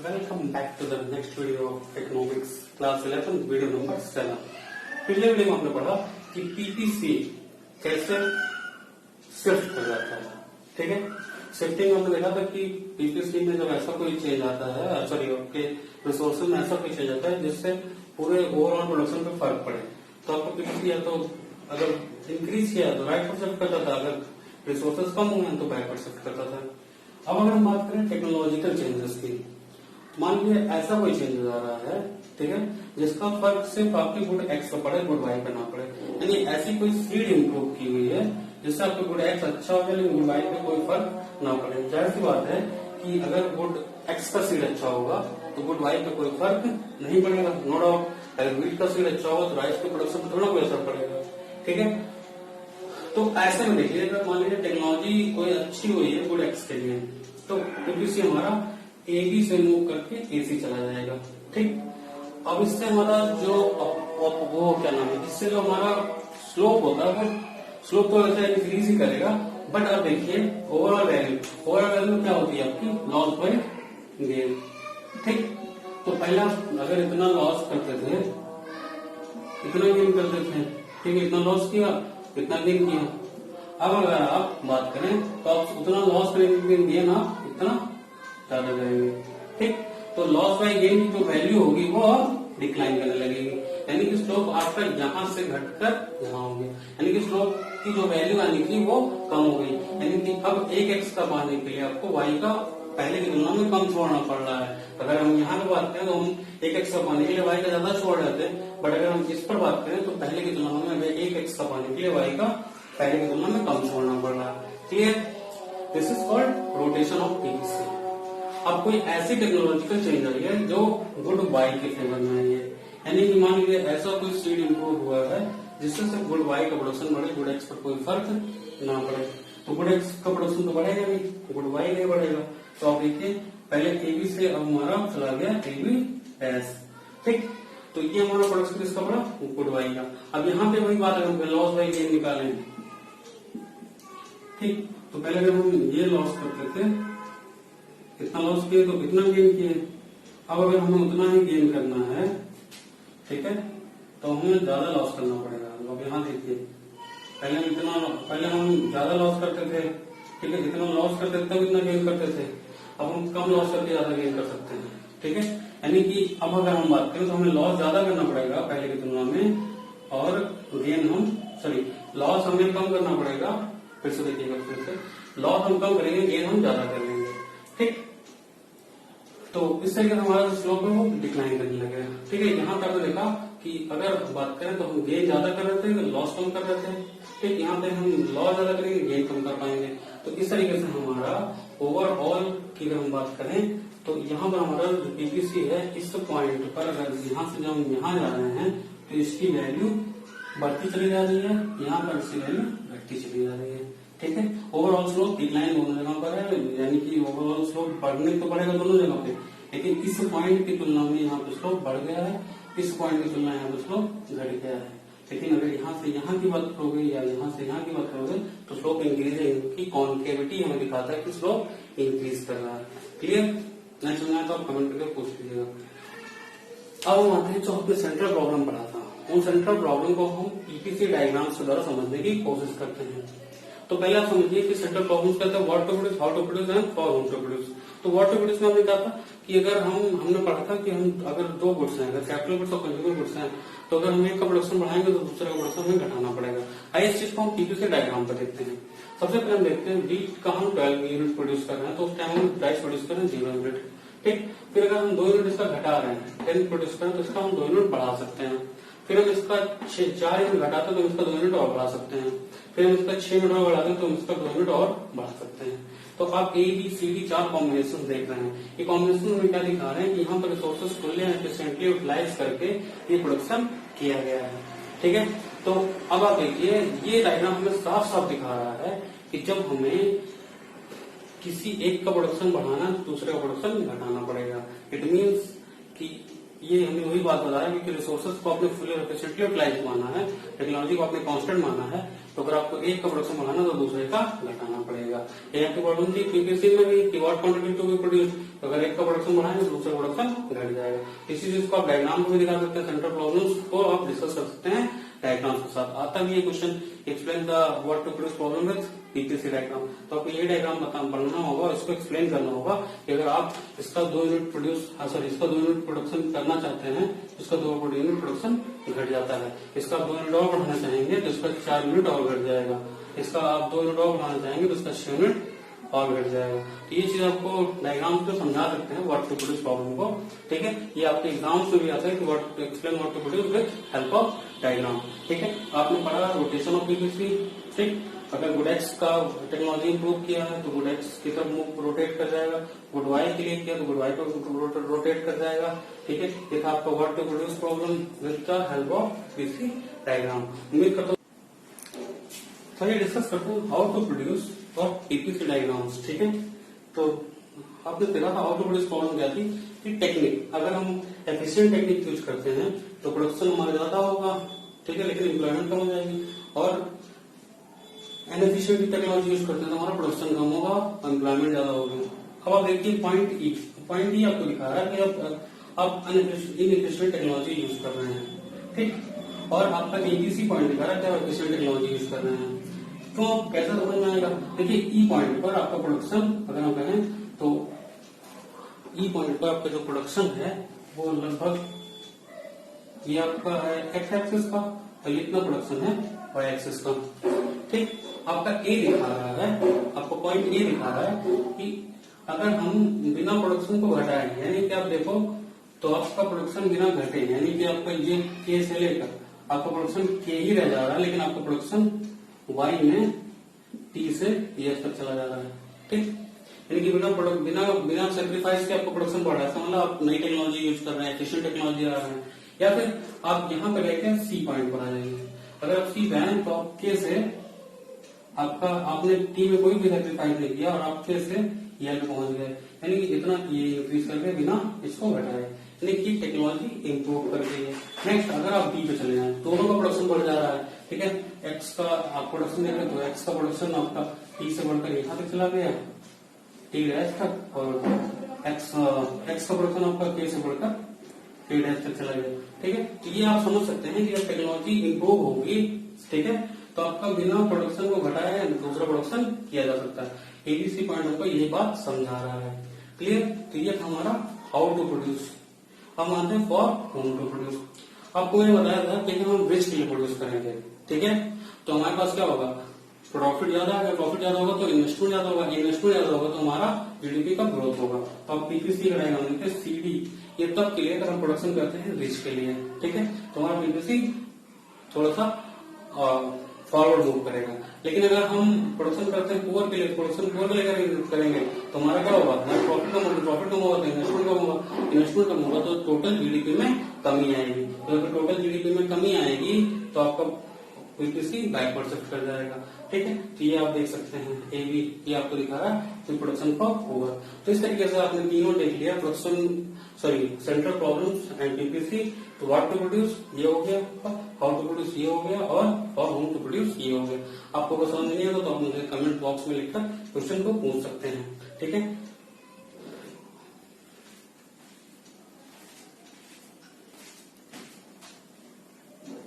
Welcome back to the next video of economics class 11 video number 7। पिछले video में हमने पढ़ा कि पीपीसी कैसे शिफ्ट हो जाता है। ठीक है, शिफ्टिंग में हमने देखा था कि पीपीसी में जब ऐसा कोई चेंज आता है, सॉरी आपके रिसोर्सेज में ऐसा कोई चेंज आता है जिससे पूरे ओवरऑल प्रोडक्शन पे फर्क पड़े, तो आपको पीपीसी या तो अगर इंक्रीज किया तो राइट पर शिफ्ट करता था, अगर रिसोर्सेज कम हुए तो बैक पर शिफ्ट करता था। अब अगर हम बात करें टेक्नोलॉजिकल चेंजेस की, मान लीजिए ऐसा कोई चेंज हो रहा है, ठीक है, जिसका फर्क सिर्फ आपके गुड एक्स पर पड़े, गुड वाई पर ना पड़े, यानी ऐसी कोई सीड इंप्रूव की हुई है जिससे आपको गुड एक्स अच्छा हो जाए लेकिन गुड वाई पे कोई फर्क ना पड़े। जाहिर सी बात है कि अगर गुड एक्स का सीड अच्छा होगा तो गुड वाई पे कोई फर्क नहीं पड़ेगा, नो डाउट। अगर व्हीट का सीड अच्छा होगा तो राइस के प्रोडक्शन पर थोड़ा कोई असर पड़ेगा। ठीक है, तो ऐसे में देखिए, अगर मान लीजिए टेक्नोलॉजी कोई अच्छी हुई है गुड एक्स के लिए, तो पीपीसी हमारा एबी से मूव करके एसी चला जाएगा। ठीक, अब इससे हमारा जो वो क्या नाम है, इससे जो हमारा स्लोप होता है वो स्लोप तो वैसे इंक्रीज ही करेगा, बट अब देखिए ओवरऑल वैल्यू क्या होती है आपकी, लॉस बाय गेन। ठीक, तो पहला अगर इतना लॉस करते थे इतना गेन करते थे, ठीक है, इतना लॉस किया इतना गेन किया। अब अगर आप बात करें तो आप उतना लॉस करेंगे ना, इतना ज्यादा करेंगे। ठीक, तो लॉस बाय गेन की जो वैल्यू होगी वो डिक्लाइन करने लगेगी, यानी कि स्लोप आपका यहां से घटकर यहां होगी, यानी कि स्लोप की जो वैल्यू आनी थी वो कम हो गई, यानी कि अब एक एक्स का पाने के लिए आपको वाई का पहले की तुलना में कम छोड़ना पड़ रहा है। अगर हम यहाँ पे बात करें तो हम एक एक्स का पाने के लिए वाई का ज्यादा छोड़ रहे थे, बट अगर हम इस पर बात करें तो पहले की तुलना में हमें एक एक्स का पाने के लिए वाई का पहले की तुलना में कम छोड़ना पड़ रहा है। Clear, this is called rotation of PPC. अब कोई ऐसी टेक्नोलॉजिकल चेंज आई है जो गुड वाई के फेवर में आई है, यानी कि मान लीजिए ऐसा कोई सीड इंप्रूव हुआ है जिससे सिर्फ गुड वाई का प्रोडक्शन बढ़े, गुड एक्स पर कोई फर्क ना पड़े। तो गुड एक्स का प्रोडक्शन तो बढ़ेगा नहीं, गुड वाई नहीं बढ़ेगा। तो आप देखिए पहले एबी से अब हमारा चला गया एबी एस। ठीक, तो ये हमारा प्रोडक्शन किसका पड़ा, गुड वाई का। अब यहाँ पे वही बात है, हम लॉस बाई गेन निकालें। ठीक, तो पहले अगर हम ये लॉस करते थे, इतना लॉस किए तो इतना गेन किए। अब अगर हमें उतना ही गेन करना है, ठीक है, तो हमें ज्यादा लॉस करना पड़ेगा। अब यहाँ देखिए पहले हम ज्यादा लॉस करते थे, ठीक है, जितना लॉस करते थे तब इतना गेन करते थे, अब हम कम लॉस करके ज्यादा गेन कर सकते हैं। ठीक है, यानी कि अब अगर हम बात करें तो हमें लॉस ज्यादा करना पड़ेगा पहले की तुलना में, और गेन लॉस हमें कम करना पड़ेगा। फिर से देखिएगा, फिर से लॉस हम कम करेंगे, गेन हम ज्यादा कर लेंगे। ठीक, तो इस तरीके से हमारा जो स्लोप है वो डिक्लाइन करने लगेगा। ठीक है, यहाँ पर हमने देखा कि अगर बात करें तो हम गेन ज्यादा कर रहे थे, लॉस कम कर रहे थे। ठीक, यहाँ पे हम लॉस ज्यादा करेंगे, गेन कम कर पाएंगे। तो इस तरीके से हमारा ओवरऑल की अगर हम बात करें तो यहाँ पर हमारा जो पीपीसी है, इस पॉइंट पर अगर यहाँ से जब हम यहाँ जा रहे हैं तो इसकी वैल्यू बढ़ती चली जा रही है, यहाँ पर इसकी वैल्यू घटती चली जा रही है। ठीक है, ओवरऑल स्लोप डिक्लाइन दोनों जगह पर है, यानी कि ओवरऑल स्लोप बढ़ने तो बढ़ेगा दोनों जगह पे, लेकिन इस पॉइंट की तुलना में यहाँ पे स्लोप बढ़ गया है, इस पॉइंट की तुलना यहाँ पे स्लोप घट गया है। लेकिन अगर यहाँ से यहाँ की बात करोगे या यहाँ से यहाँ की बात करोगे तो स्लोप इंक्रीज है, क्योंकि कॉन्केविटी हमें दिखाता है कि स्लोप इंक्रीज कर रहा है। क्लियर, नहीं समझना तो आप कमेंट करके पूछ लीजिएगा। अब हम आते हैं जो हमने सेंट्रल प्रॉब्लम पढ़ा था, उन सेंट्रल प्रॉब्लम को हम पीपीसी डायग्राम्स के द्वारा समझने की कोशिश करते हैं। तो पहले आप समझिए कि सेंट्रल प्रॉब्लम्स कहते हैं what to produce, how to produce and for whom to produce. तो व्हाट टू प्रोड्यूस में हमने कहा था कि अगर हमने पढ़ा था कि हम अगर दो गुड्स हैं, अगर कैपिटल गुड्स और कंज्यूमर गुड्स हैं, तो अगर हम एक का प्रोडक्शन बढ़ाएंगे तो दूसरे का प्रोडक्शन हमें घटाना पड़ेगा। आइए इस चीज को हम पीपीसी डायग्राम पर देखते हैं। सबसे पहले हम देखते हैं व्हीट का हम 12 यूनिट प्रोड्यूस कर रहे हैं, तो उस टाइम हम राइस प्रोड्यूस कर रहे हैं 0 यूनिट। ठीक, फिर अगर हम 2 यूनिट इसका घटा रहे हैं, 10 प्रोड्यूस कर रहे हैं, तो इसका हम 2 यूनिट बढ़ा सकते हैं। फिर हम इसका 4 यूनिट घटाते हैं तो इसका 2 यूनिट और बढ़ा सकते हैं। फिर हम इसका 6 यूनिट और बढ़ाते हैं तो इसका 2 यूनिट और बढ़ा सकते हैं। तो आप A B C D 4 combination देख रहे हैं। ये कॉम्बिनेशन में क्या दिखा रहे हैं कि यहाँ पर resources fully and efficiently utilise करके ये प्रोडक्शन किया गया है। ठीक है, तो अब आप देखिए ये डायग्राम हमें साफ साफ दिखा रहा है कि जब हमें किसी एक का प्रोडक्शन बढ़ाना है तो दूसरे का प्रोडक्शन घटाना पड़ेगा। इट मीन्स कि ये हमें वही बात बता रहा है कि रिसोर्सेज को आपने फुली एफिशिएंटली यूटिलाइज माना है, टेक्नोलॉजी को आपने कांस्टेंट माना है, तो अगर आपको एक का प्रोडक्शन बढ़ाना तो दूसरे का घटाना पड़ेगा। ये आपकी प्रॉब्लम थी पीपीसी में भी कि what quantity to be produce, अगर एक का प्रोडक्शन बढ़ाएंगे तो दूसरा प्रोडक्शन घट जाएगा। इसी चीज को आप डायग्राम को भी दिखा सकते हैं, सेंट्रल प्रॉब्लम्स को आप डिस्कस कर सकते हैं डायग्राम के साथ। आता भी ये question explain the what to produce problem with PPC diagram, तो आपको ये डायग्राम पढ़ना होगा, इसको एक्सप्लेन करना होगा कि अगर आप इसका 2 यूनिट प्रोड्यूस इसका 2 यूनिट प्रोडक्शन करना चाहते हैं, इसका 2 यूनिट प्रोडक्शन घट जाता है, इसका 2 यूनिट और बढ़ाना चाहेंगे तो इसका 4 यूनिट और घट जाएगा, इसका आप 2 यूनिट और बढ़ाना चाहेंगे तो इसका 6 यूनिट और घट जाएगा। तो ये चीज आपको डायग्राम से समझा सकते हैं व्हाट टू प्रोड्यूस प्रॉब्लम को, ठीक है। ये आपके एग्जाम्स में भी आता है कि what to explain what to produce with help of diagram, ठीक है। आपने पढ़ा रोटेशन ऑफ पीपीसी, ठीक। अगर गुडेक्स का टेक्नोलॉजी इंप्रूव किया है तो गुडेक्स की तरफ रोटेट कर जाएगा, गुड वाई के लिए किया तो गुड वाई को रोटेट कर जाएगा, ठीक है। ये था आपका what to produce problem with the help of PPC diagram. उम्मीद करता हूँ चलिए डिस्कस करते हैं हाउ टू प्रोड्यूस और पीपीसी डायग्राम्स, ठीक है। तो आपने देखा था हाउ टू प्रोड्यूस प्रॉब्लम क्या थी कि टेक्निक, अगर हम एफिशिएंट टेक्निक यूज करते हैं तो प्रोडक्शन हमारा ज्यादा होगा, ठीक है, लेकिन एम्प्लॉयमेंट कम हो जाएगी। और इनएफिशिएंट टेक्नोलॉजी यूज करते हैं तो हमारा प्रोडक्शन कम होगा, एम्प्लॉयमेंट ज्यादा होगी। अब आप देखिए पॉइंट ई आपको दिखा रहा है कि आप इनएफिशिएंट टेक्नोलॉजी यूज कर रहे हैं, ठीक। और आपका एबीसी पॉइंट दिखा रहा है कि आप एफिशिएंट टेक्नोलॉजी यूज कर रहे हैं, तो कैसे समझ में आएगा। देखिए ई पॉइंट पर आपका प्रोडक्शन अगर हम कहें तो ई पॉइंट पर आपका जो प्रोडक्शन है वो लगभग ये आपका है एक्स एक्सिस का और इतना प्रोडक्शन है वाई एक्सिस का, ठीक। आपका ए दिखा रहा है, आपको पॉइंट ए दिखा रहा है कि अगर हम बिना प्रोडक्शन को घटाएं, यानी कि आप देखो तो आपका प्रोडक्शन बिना घटे, यानी कि आपका ये के से लेकर आपका प्रोडक्शन के ही रह जा रहा है, लेकिन आपका प्रोडक्शन वाई में टी से एफ तक चला जा रहा है, ठीक। यानी कि बिना सेक्रीफाइस के आपको प्रोडक्शन बढ़ रहा है, मतलब आप नई टेक्नोलॉजी यूज कर रहे हैं, एफिशिएंट टेक्नोलॉजी आ रहे हैं। या फिर आप यहाँ पे लेके सी पॉइंट पर आ जाएंगे, अगर आप सी पे आए तो आप के से आपने टी में कोई भी सेक्रीफाइस नहीं किया और आप के से ये पे पहुंच गए, यानी कि इतना ये इंक्रीज करके बिना इसको घटाए, यानी कि टेक्नोलॉजी इंप्रूव कर गई है। नेक्स्ट अगर आप बी पे चले जाए, दोनों का प्रोडक्शन बढ़ जा रहा है, ठीक है। एक्स का आप प्रोडक्शन देख रहे तो एक्स का प्रोडक्शन आपका टी से बढ़कर यहाँ तक चला गया टी डैश तक, और एक्स का प्रोडक्शन आपका के से बढ़कर के डैश तक चला गया, ठीक है। तो ये आप समझ सकते हैं कि जब टेक्नोलॉजी इंप्रूव होगी, ठीक है, तो आपका बिना प्रोडक्शन को घटाया दूसरा प्रोडक्शन किया जा सकता है। एबीसी पॉइंट हमको यही बात समझा रहा है, क्लियर। तो ये था हमारा हाउ टू प्रोड्यूस। हम आते हैं फॉर होम टू प्रोड्यूस। आपको मैंने बताया था कि हम रिच के लिए प्रोड्यूस करेंगे, ठीक है। तो हमारे पास क्या होगा, प्रॉफिट ज्यादा है, प्रॉफिट ज्यादा होगा तो इन्वेस्टमेंट ज्यादा होगा, इन्वेस्टमेंट ज्यादा होगा तो हमारा जीडीपी का ग्रोथ होगा। तो आप पीपीसी का डायग्राम देखते हैं, सीडी ये तब के लिए अगर हम प्रोडक्शन करते हैं रिच के लिए, ठीक है, तो हमारा पीपीसी थोड़ा सा फॉरवर्ड मूव करेगा। लेकिन अगर हम प्रोडक्शन करते हैं पुअर के लिए, प्रोडक्शन पुअर के लिए करेंगे तो हमारा क्या होगा, प्रॉफिट कम होगा, प्रॉफिट कम होगा तो इन्वेस्टमेंट कम होगा, इन्वेस्टमेंट कम होगा तो टोटल जीडीपी में कमी आएगी। तो अगर टोटल जीडीपी में कमी आएगी तो आपका पीपीसी बैकवर्ड शिफ्ट कर जाएगा, ठीक है। तो ये आप देख सकते हैं ए बी, ये आपको दिखा रहा है कि प्रोडक्शन का होगा। तो इस तरीके से आपने तीनों देख लिया, production central problems and PPC. तो व्हाट टू प्रोड्यूस ये हो गया, हाउ टू प्रोड्यूस ये हो गया, और होम टू प्रोड्यूस ये हो गया। आपको समझ नहीं आता तो आप मुझे कमेंट बॉक्स में लिखकर क्वेश्चन को पूछ सकते हैं, ठीक है।